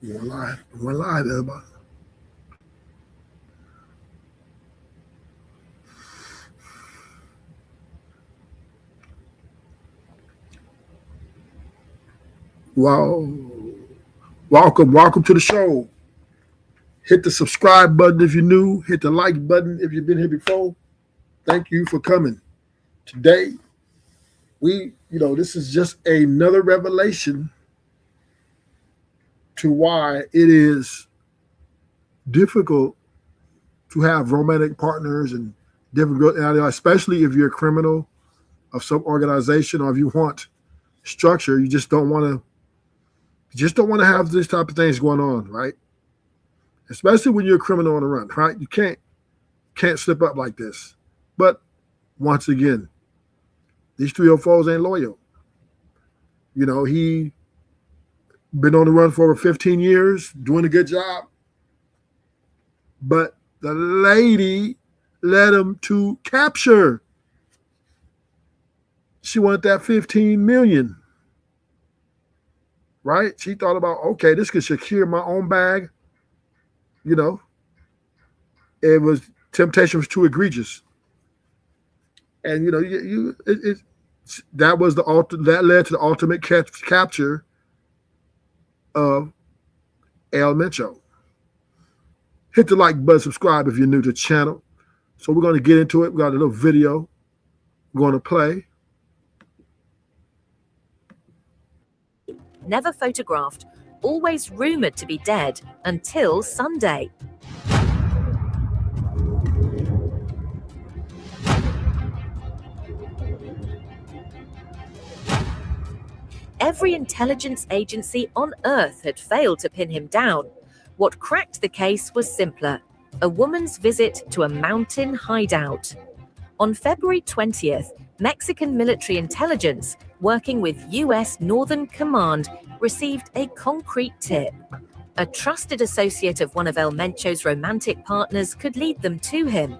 One live, everybody. Wow. Welcome to the show. Hit the subscribe button if you're new. Hit the like button if you've been here before. Thank you for coming. Today, this is just another revelation to why it is difficult to have romantic partners and different, especially if you're a criminal of some organization or if you want structure. You just don't want to have this type of things going on, right? Especially when you're a criminal on the run, right? You can't slip up like this. But once again, these 304s ain't loyal. He been on the run for over 15 years, doing a good job. But the lady led him to capture. She wanted that 15 million. Right? She thought about, okay, this could secure my own bag. Temptation was too egregious. And that led to the ultimate capture of Mencho. Hit the like button, subscribe if you're new to the channel. So we're going to get into it. We got a little video we're going to play. Never photographed, always rumored to be dead until Sunday. Every intelligence agency on Earth had failed to pin him down. What cracked the case was simpler: a woman's visit to a mountain hideout. On February 20th, Mexican military intelligence, working with U.S. Northern Command, received a concrete tip. A trusted associate of one of El Mencho's romantic partners could lead them to him.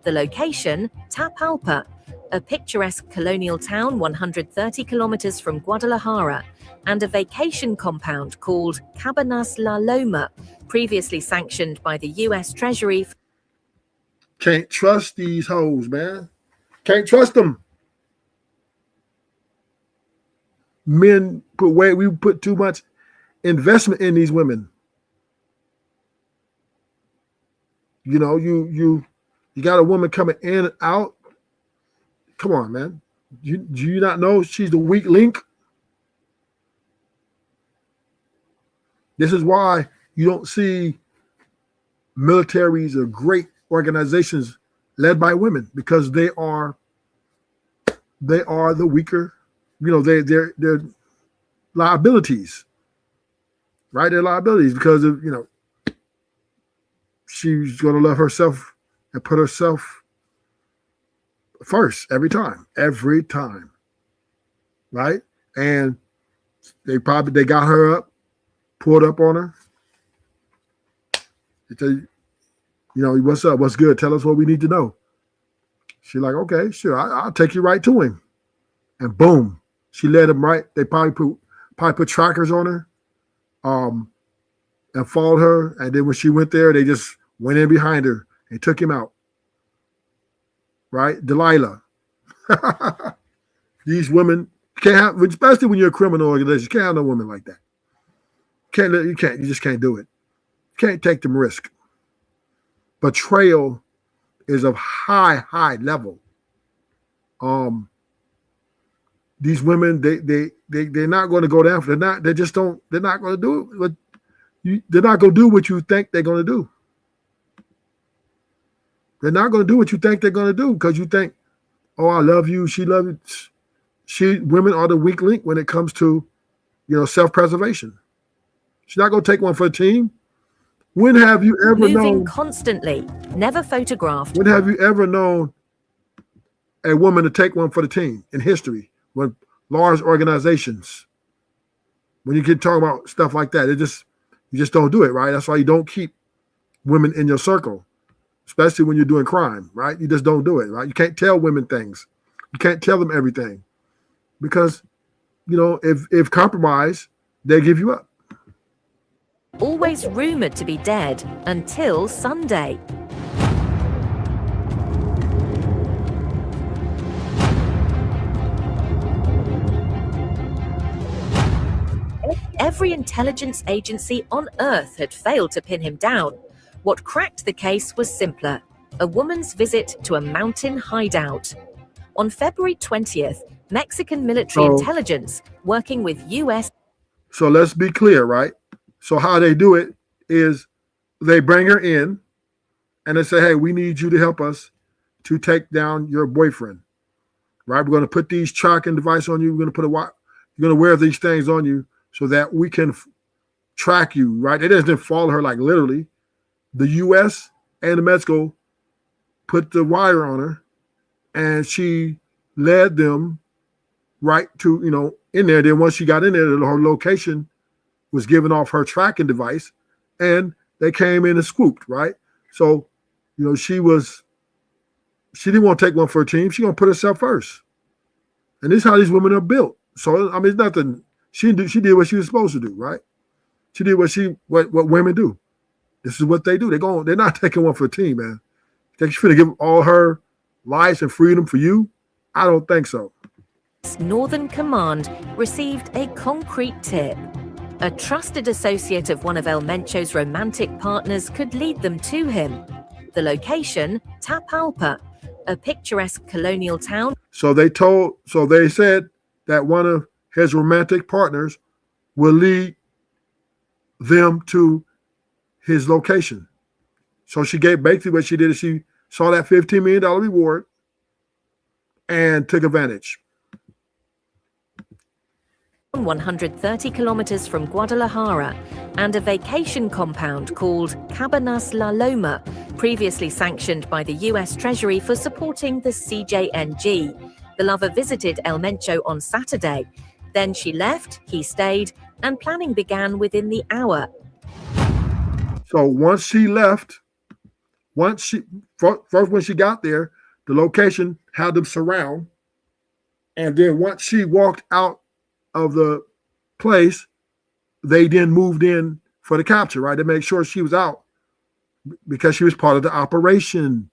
The location, Tapalpa, a picturesque colonial town 130 kilometers from Guadalajara, and a vacation compound called Cabanas La Loma, previously sanctioned by the U.S. Treasury. Can't trust these hoes, man. Can't trust them. Men we put too much investment in these women. You got a woman coming in and out. Come on, man. Do you not know she's the weak link? This is why you don't see militaries or great organizations led by women, because they are the weaker. They're liabilities, right? They're liabilities because of she's going to love herself and put herself first every time, right? And they got her up, pulled up on her. They tell you, what's up, what's good? Tell us what we need to know. She's like, okay, sure, I'll take you right to him. And boom, she led him right. They probably put trackers on her, and followed her. And then when she went there, they just went in behind her and took him out. Right, Delilah. These women can't have, especially when you're a criminal organization. You can't have no women like that. You just can't do it. You can't take them risk. Betrayal is of high level. These women, they're not going to go down. They're not going to do it. They're not going to do what you think they're going to do. They're not going to do what you think they're going to do because you think, oh, I love you, she loves you. Women are the weak link when it comes to, self-preservation. She's not going to take one for the team. When have you ever known constantly, never photographed? When have you ever known a woman to take one for the team in history? When large organizations, when you can talk about stuff like that, you just don't do it, right? That's why you don't keep women in your circle, especially when you're doing crime, right? You just don't do it, right? You can't tell women things. You can't tell them everything because, if compromised, they give you up. always rumored to be dead until Sunday. Every intelligence agency on Earth had failed to pin him down. What cracked the case was simpler: a woman's visit to a mountain hideout. On February 20th, Mexican military intelligence, working with U.S. So let's be clear, right? So how they do it is they bring her in and they say, hey, we need you to help us to take down your boyfriend, right? We're going to put these tracking devices on you. We're going to you're going to wear these things on you so that we can track you, right? They just didn't follow her like literally. The U.S. and the Mexico put the wire on her, and she led them right to, in there. Then once she got in there, her location was given off her tracking device, and they came in and swooped, right? So, she didn't want to take one for a team. She going to put herself first. And this is how these women are built. So, I mean, it's nothing. She did what she was supposed to do, right? She did what women do. This is what they do. They're not taking one for a team, man. Think she's going to give all her lives and freedom for you? I don't think so. Northern Command received a concrete tip. A trusted associate of one of El Mencho's romantic partners could lead them to him. The location, Tapalpa, a picturesque colonial town. So they said that one of his romantic partners will lead them to his location. So basically what she did is she saw that $15 million reward and took advantage. 130 kilometers from Guadalajara, and a vacation compound called Cabanas La Loma, previously sanctioned by the U.S. Treasury for supporting the CJNG. The lover visited El Mencho on Saturday. Then she left, he stayed, and planning began within the hour. So once she left, first when she got there, the location had them surround. And then once she walked out of the place, they then moved in for the capture, right? To make sure she was out because she was part of the operation.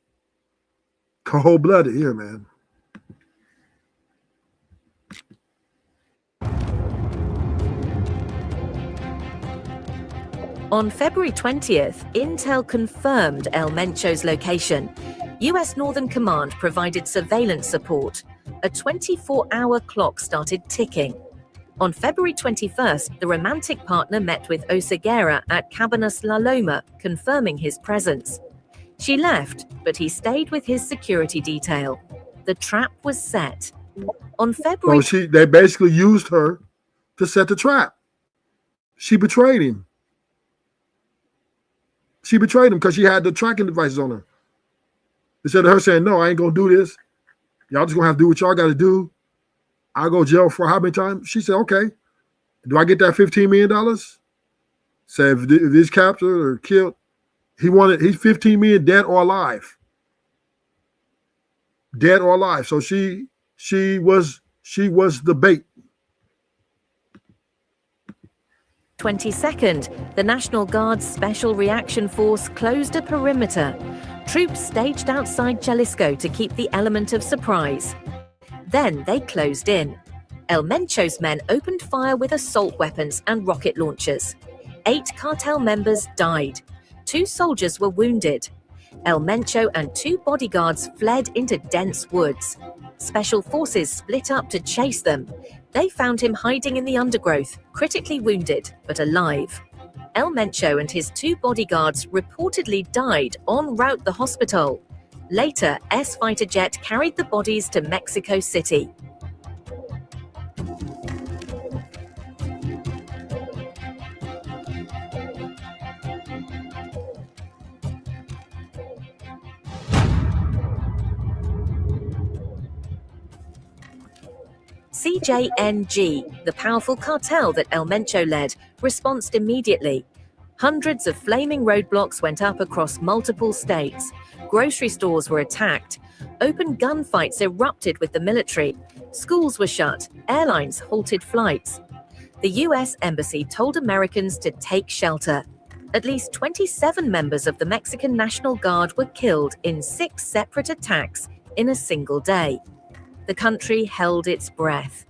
Cold-blooded here, man. On February 20th, Intel confirmed El Mencho's location. U.S. Northern Command provided surveillance support. A 24-hour clock started ticking. On February 21st, the romantic partner met with Oseguera at Cabanas La Loma, confirming his presence. She left, but he stayed with his security detail. The trap was set. On February... So they basically used her to set the trap. She betrayed him. She betrayed him because she had the tracking devices on her. Instead of her saying, no, I ain't going to do this. Y'all just going to have to do what y'all got to do. I'll go to jail for how many times? She said, okay. Do I get that $15 million? Said if he's captured or killed, he's $15 million dead or alive. Dead or alive. So she was the bait. 22nd, the National Guard's Special Reaction Force closed a perimeter. Troops staged outside Jalisco to keep the element of surprise. Then they closed in. El Mencho's men opened fire with assault weapons and rocket launchers. 8 cartel members died. 2 soldiers were wounded. El Mencho and 2 bodyguards fled into dense woods. Special forces split up to chase them. They found him hiding in the undergrowth, critically wounded, but alive. El Mencho and his 2 bodyguards reportedly died en route to the hospital. Later, fighter jet carried the bodies to Mexico City. CJNG, the powerful cartel that El Mencho led, responded immediately. Hundreds of flaming roadblocks went up across multiple states. Grocery stores were attacked. Open gunfights erupted with the military. Schools were shut. Airlines halted flights. The US Embassy told Americans to take shelter. At least 27 members of the Mexican National Guard were killed in 6 separate attacks in a single day. The country held its breath.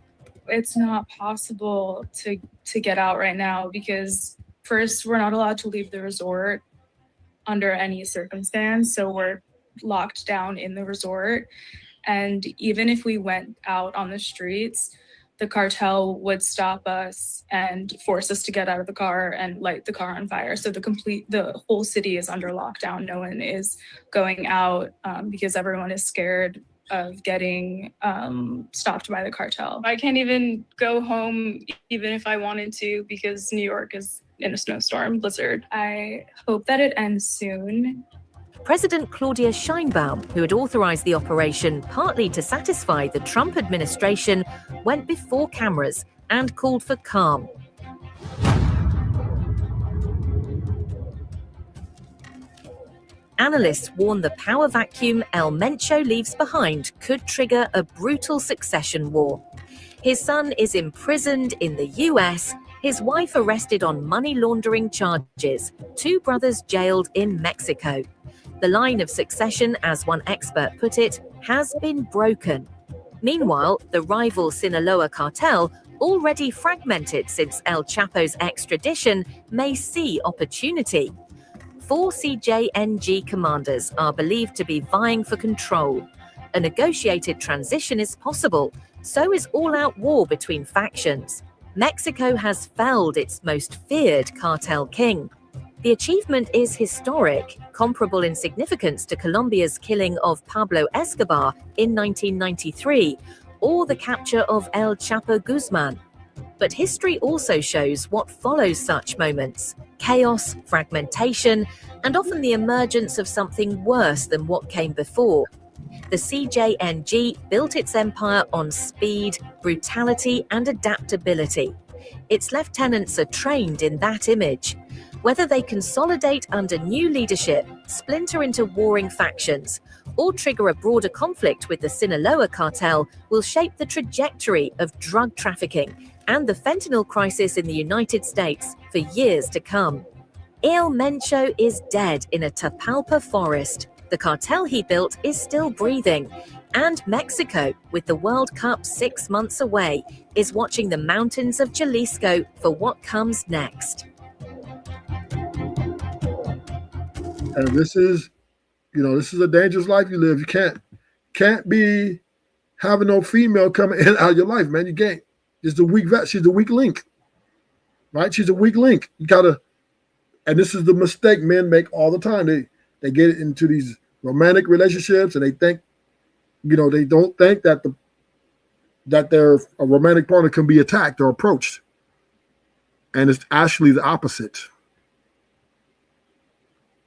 It's not possible to get out right now because first, we're not allowed to leave the resort under any circumstance. So we're locked down in the resort. And even if we went out on the streets, the cartel would stop us and force us to get out of the car and light the car on fire. So the whole city is under lockdown. No one is going out because everyone is scared of getting stopped by the cartel. I can't even go home even if I wanted to because New York is in a snowstorm blizzard. I hope that it ends soon. President Claudia Sheinbaum, who had authorized the operation partly to satisfy the Trump administration, went before cameras and called for calm. Analysts warn the power vacuum El Mencho leaves behind could trigger a brutal succession war. His son is imprisoned in the US, his wife arrested on money laundering charges, 2 brothers jailed in Mexico. The line of succession, as one expert put it, has been broken. Meanwhile, the rival Sinaloa cartel, already fragmented since El Chapo's extradition, may see opportunity. 4 CJNG commanders are believed to be vying for control. A negotiated transition is possible, so is all-out war between factions. Mexico has felled its most feared cartel king. The achievement is historic, comparable in significance to Colombia's killing of Pablo Escobar in 1993, or the capture of El Chapo Guzman. But history also shows what follows such moments: chaos, fragmentation, and often the emergence of something worse than what came before. The CJNG built its empire on speed, brutality, and adaptability. Its lieutenants are trained in that image. Whether they consolidate under new leadership, splinter into warring factions, or trigger a broader conflict with the Sinaloa cartel will shape the trajectory of drug trafficking and the fentanyl crisis in the United States for years to come. El Mencho is dead in a Tapalpa forest. The cartel he built is still breathing. And Mexico, with the World Cup 6 months away, is watching the mountains of Jalisco for what comes next. And this is a dangerous life you live. You can't be having no female coming in and out of your life, man. You can't. She's a weak vet. She's a weak link, right? She's a weak link. You gotta, and this is the mistake men make all the time. They get into these romantic relationships and they think, they don't think that their a romantic partner can be attacked or approached, and it's actually the opposite.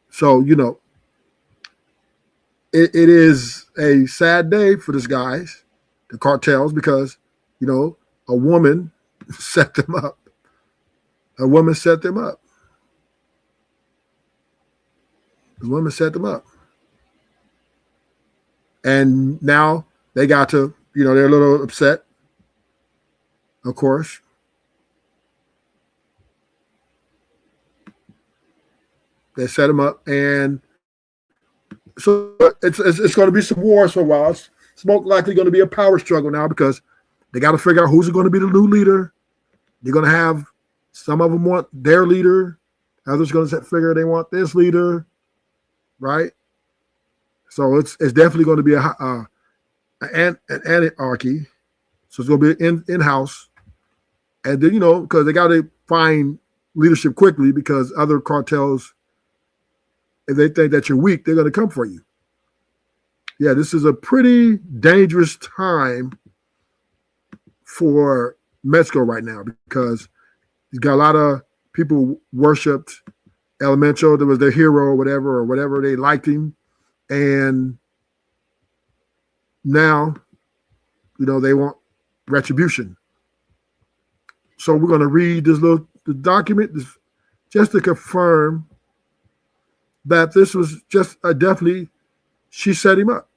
So, it is a sad day for these guys, the cartels, because, a woman set them up. A woman set them up. The woman set them up. And now they got to, they're a little upset, of course. They set them up, and so it's going to be some wars for a while. It's most likely going to be a power struggle now because they got to figure out who's going to be the new leader. They're going to have, some of them want their leader, others going to figure they want this leader, right? So it's definitely going to be an anarchy. So it's going to be in-house, and then because they got to find leadership quickly because other cartels, if they think that you're weak, they're going to come for you. Yeah, this is a pretty dangerous time for Mexico right now because he's got a lot of people worshipped El Mencho. That was their hero or whatever they liked him. And now, they want retribution. So we're going to read the document just to confirm that this was just definitely, she set him up.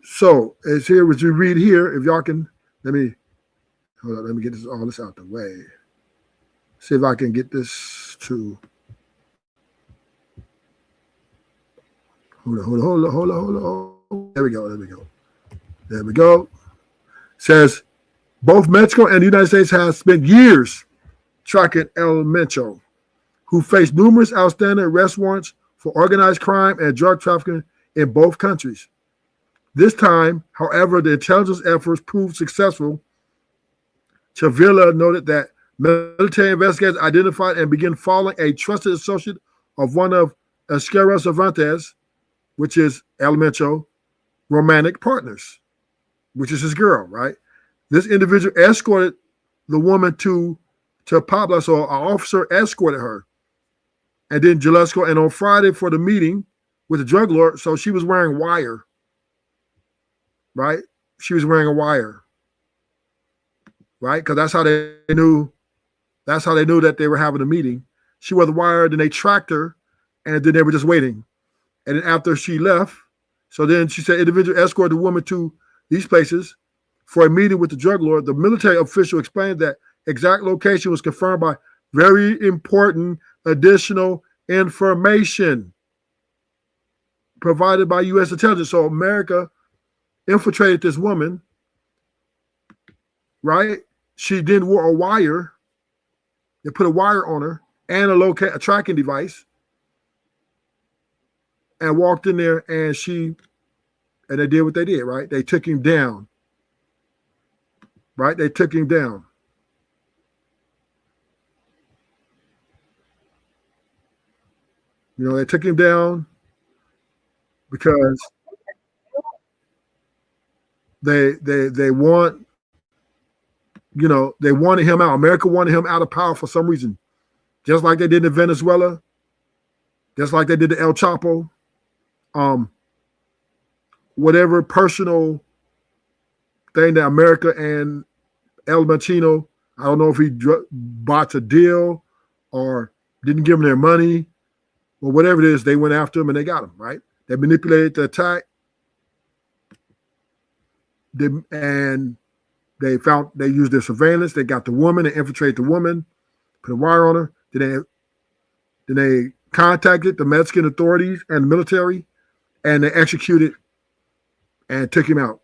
So as here, as you read here, if y'all can, let me Hold on, let me get all this out the way. See if I can get this to. Hold on. There we go. Says both Mexico and the United States have spent years tracking El Mencho, who faced numerous outstanding arrest warrants for organized crime and drug trafficking in both countries. This time, however, the intelligence efforts proved successful. Chavilla noted that military investigators identified and began following a trusted associate of one of Esquerra Cervantes, which is El Mencho, romantic partners, which is his girl, right? This individual escorted the woman to Pablo, so an officer escorted her. And then Jalisco, and on Friday for the meeting with the drug lord, so she was wearing wire, right? She was wearing a wire, right? Because that's how they knew. That's how they knew that they were having a meeting. She wore the wire, then they tracked her, and then they were just waiting. And then after she left, so then she said individual escorted the woman to these places for a meeting with the drug lord. The military official explained that exact location was confirmed by very important additional information provided by U.S. intelligence. So America infiltrated this woman, right? She then wore a wire. They put a wire on her and a tracking device, and walked in there, and they did what they did, right? They took him down, right? They took him down. You know, they took him down because they want, you know, they wanted him out. America wanted him out of power for some reason, just like they did in Venezuela, just like they did to El Chapo. Whatever personal thing that America and El Mencho, I don't know if he bought a deal or didn't give them their money or whatever it is, they went after him and they got him, right? They manipulated the attack. They used their surveillance. They got the woman, they infiltrated the woman, put a wire on her. Then they contacted the Mexican authorities and the military, and they executed and took him out.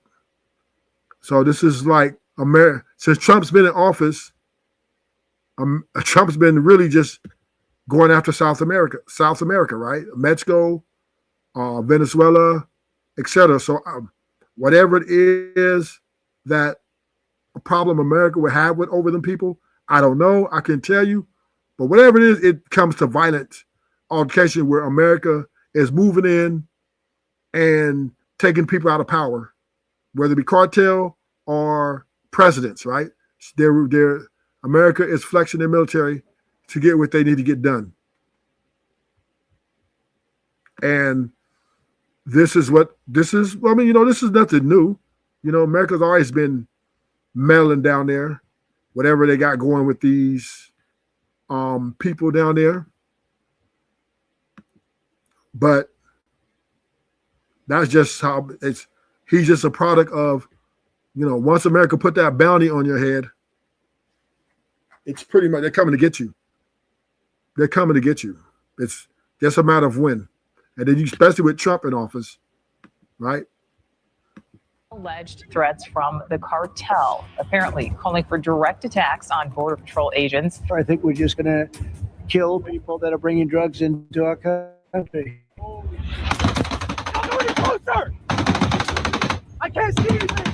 So this is like America. Since Trump's been in office, Trump's been really just going after South America, right? Mexico, Venezuela, etc. So whatever it is that a problem America would have with over them people, I don't know. I can tell you, but whatever it is, it comes to violent altercation where America is moving in and taking people out of power, whether it be cartel or presidents, right? America is flexing their military to get what they need to get done. And this is, I mean, you know, this is nothing new. You know, America's always been meddling down there, whatever they got going with these people down there. But that's just how he's just a product of, you know, once America put that bounty on your head, it's pretty much, they're coming to get you. They're coming to get you. It's just a matter of when. And then especially with Trump in office, right? Alleged threats from the cartel, apparently calling for direct attacks on Border Patrol agents. I think we're just going to kill people that are bringing drugs into our country. I'm already closer! I can't see anything!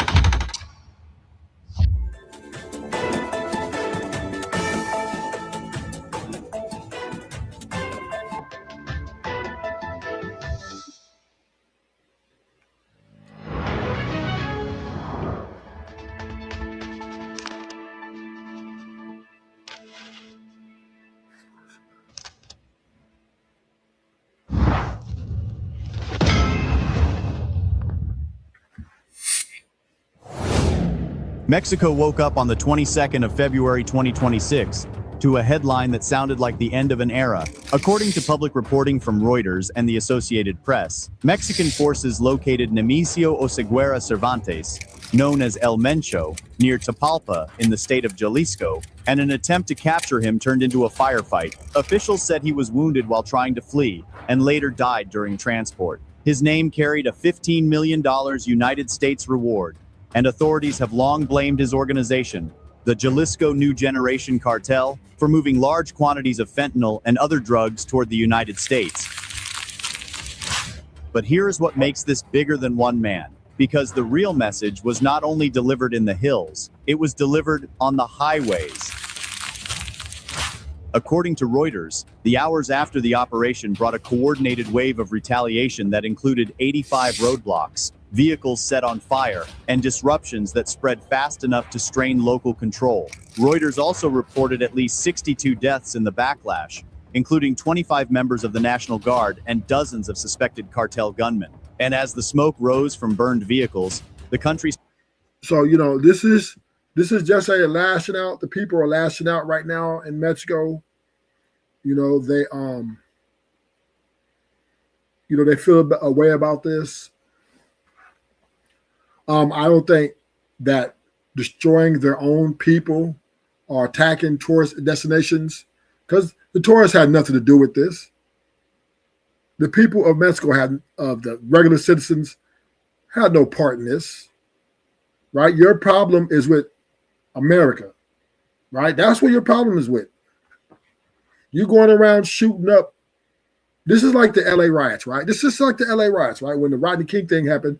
Mexico woke up on the 22nd of February 2026 to a headline that sounded like the end of an era. According to public reporting from Reuters and the Associated Press, Mexican forces located Nemesio Oseguera Cervantes, known as El Mencho, near Tapalpa in the state of Jalisco, and an attempt to capture him turned into a firefight. Officials said he was wounded while trying to flee and later died during transport. His name carried a $15 million United States reward, and authorities have long blamed his organization, the Jalisco New Generation Cartel, for moving large quantities of fentanyl and other drugs toward the United States. But here's what makes this bigger than one man. Because the real message was not only delivered in the hills, it was delivered on the highways. According to Reuters, the hours after the operation brought a coordinated wave of retaliation that included 85 roadblocks, vehicles set on fire, and disruptions that spread fast enough to strain local control. Reuters also reported at least 62 deaths in the backlash, including 25 members of the National Guard and dozens of suspected cartel gunmen. And as the smoke rose from burned vehicles, the country's... So, you know, this is just a lashing out. The people are lashing out right now in Mexico. You know, they feel a way about this. I don't think that destroying their own people or attacking tourist destinations, because the tourists had nothing to do with this. The people of Mexico the regular citizens had no part in this, right? Your problem is with America, right? That's what your problem is with. You going around shooting up. This is like the LA riots, right? This is like the LA riots, right? When the Rodney King thing happened,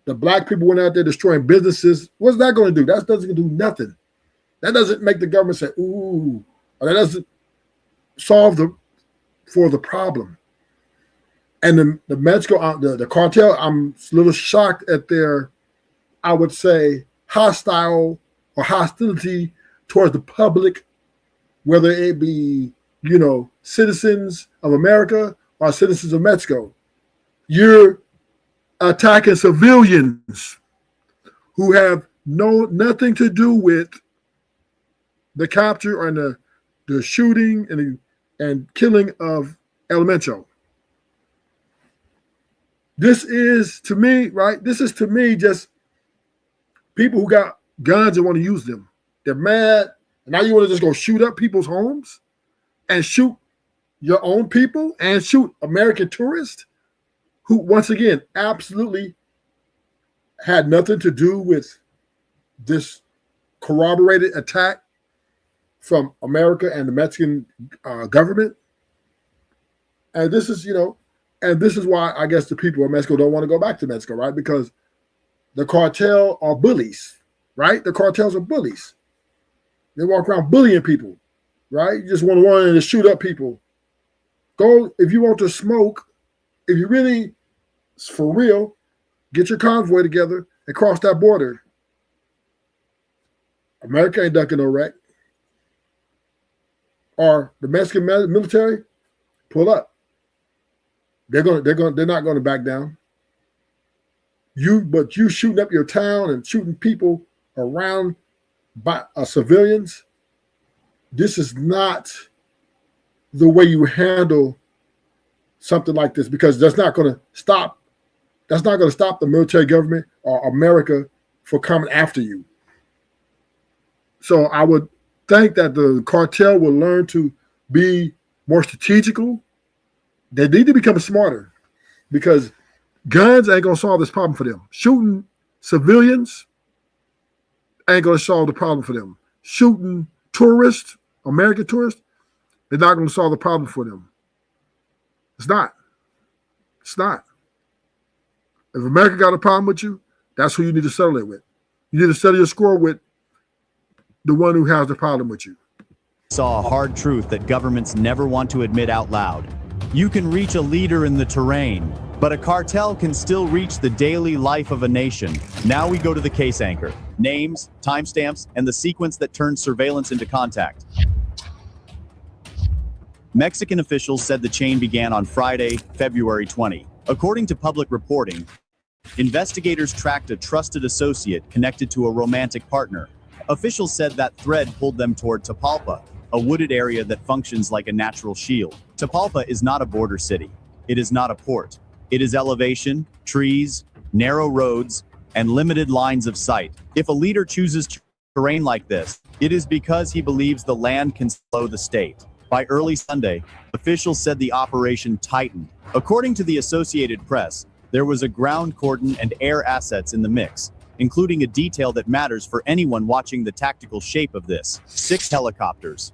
the black people went out there destroying businesses. What's that going to do? That doesn't do nothing. That doesn't make the government say, ooh, or that doesn't solve the problem. And the Mexico, the cartel, I'm a little shocked at their, I would say, hostile or hostility towards the public, whether it be, you know, citizens of America or citizens of Mexico. You're attacking civilians who have nothing to do with the capture and the shooting and killing of El Mencho. This is to me, right? This is to me just people who got guns and want to use them. They're mad. And now you want to just go shoot up people's homes and shoot your own people and shoot American tourists who, once again, absolutely had nothing to do with this corroborated attack from America and the Mexican government. And this is, and this is why I guess the people of Mexico don't want to go back to Mexico, right? Because the cartel are bullies, right? The cartels are bullies. They walk around bullying people, right? You just want to run in and shoot up people. Go, if you want to smoke, if you really, for real, get your convoy together and cross that border. America ain't ducking no wreck. Or the Mexican military, pull up. They're not going to back down. But you shooting up your town and shooting people around by civilians. This is not the way you handle something like this, because that's not going to stop. That's not going to stop the military government or America for coming after you. So I would think that the cartel will learn to be more strategical. They need to become smarter, because guns ain't going to solve this problem for them. Shooting civilians ain't going to solve the problem for them. Shooting tourists, American tourists, they're not going to solve the problem for them. It's not. It's not. If America got a problem with you, that's who you need to settle it with. You need to settle your score with the one who has the problem with you. Saw a hard truth that governments never want to admit out loud. You can reach a leader in the terrain, but a cartel can still reach the daily life of a nation. Now we go to the case anchor. Names, timestamps, and the sequence that turns surveillance into contact. Mexican officials said the chain began on Friday, February 20. According to public reporting, investigators tracked a trusted associate connected to a romantic partner. Officials said that thread pulled them toward Tapalpa, a wooded area that functions like a natural shield. Tapalpa is not a border city. It is not a port. It is elevation, trees, narrow roads, and limited lines of sight. If a leader chooses terrain like this, it is because he believes the land can slow the state. By early Sunday, officials said the operation tightened. According to the Associated Press, there was a ground cordon and air assets in the mix, including a detail that matters for anyone watching the tactical shape of this: 6 helicopters.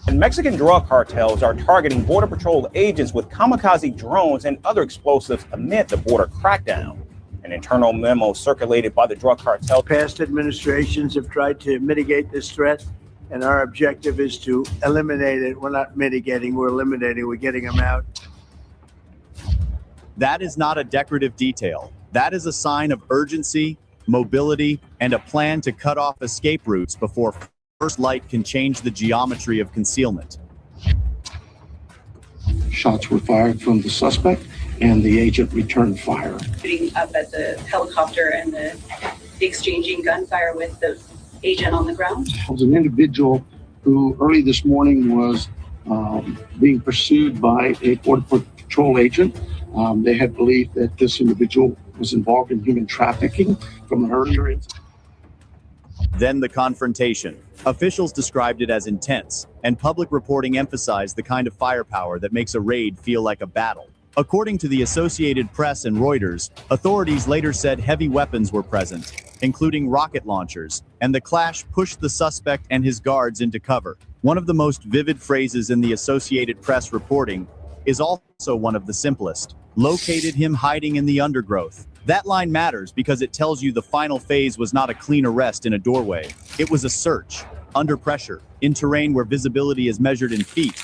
And Mexican drug cartels are targeting Border Patrol agents with kamikaze drones and other explosives amid the border crackdown. An internal memo circulated by the drug cartel. Past administrations have tried to mitigate this threat, and our objective is to eliminate it. We're not mitigating, we're eliminating, we're getting them out. That is not a decorative detail. That is a sign of urgency, mobility, and a plan to cut off escape routes before first light can change the geometry of concealment. Shots were fired from the suspect, and the agent returned fire. Shooting up at the helicopter and the exchanging gunfire with the agent on the ground. It was an individual who early this morning was being pursued by a Border Patrol agent. They had believed that this individual was involved in human trafficking from an earlier incident. Then the confrontation. Officials described it as intense, and public reporting emphasized the kind of firepower that makes a raid feel like a battle. According to the Associated Press and Reuters, authorities later said heavy weapons were present, including rocket launchers, and the clash pushed the suspect and his guards into cover. One of the most vivid phrases in the Associated Press reporting is also one of the simplest: located him hiding in the undergrowth. That line matters because it tells you the final phase was not a clean arrest in a doorway. It was a search, under pressure, in terrain where visibility is measured in feet,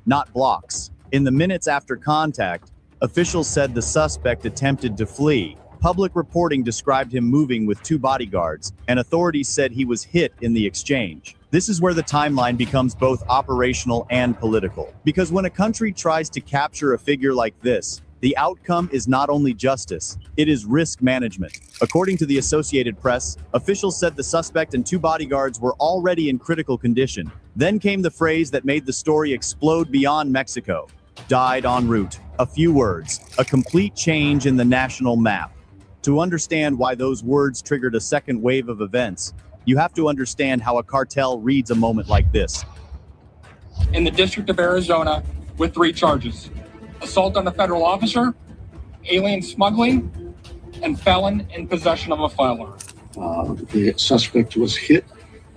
not blocks. In the minutes after contact, officials said the suspect attempted to flee. Public reporting described him moving with 2 bodyguards, and authorities said he was hit in the exchange. This is where the timeline becomes both operational and political. Because when a country tries to capture a figure like this, the outcome is not only justice, it is risk management. According to the Associated Press, officials said the suspect and 2 bodyguards were already in critical condition. Then came the phrase that made the story explode beyond Mexico: died en route. A few words, a complete change in the national map. To understand why those words triggered a second wave of events, you have to understand how a cartel reads a moment like this. In the District of Arizona with 3 charges: assault on a federal officer, alien smuggling, and felon in possession of a firearm. The suspect was hit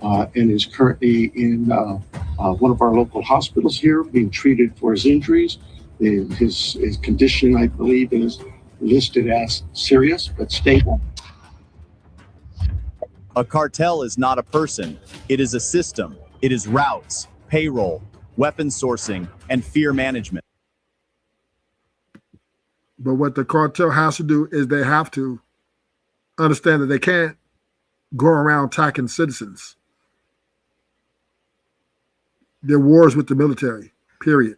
and is currently in one of our local hospitals here being treated for his injuries. His condition, I believe, is listed as serious but stable. A cartel is not a person. It is a system. It is routes, payroll, weapon sourcing, and fear management. But what the cartel has to do is they have to understand that they can't go around attacking citizens. They're wars with the military, period.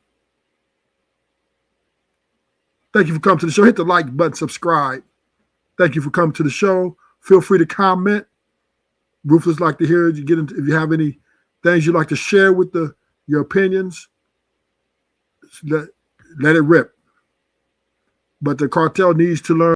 Thank you for coming to the show. Hit the like button, subscribe. Thank you for coming to the show. Feel free to comment. Ruthless like to hear you get into, if you have any things you'd like to share with your opinions, let it rip. But the cartel needs to learn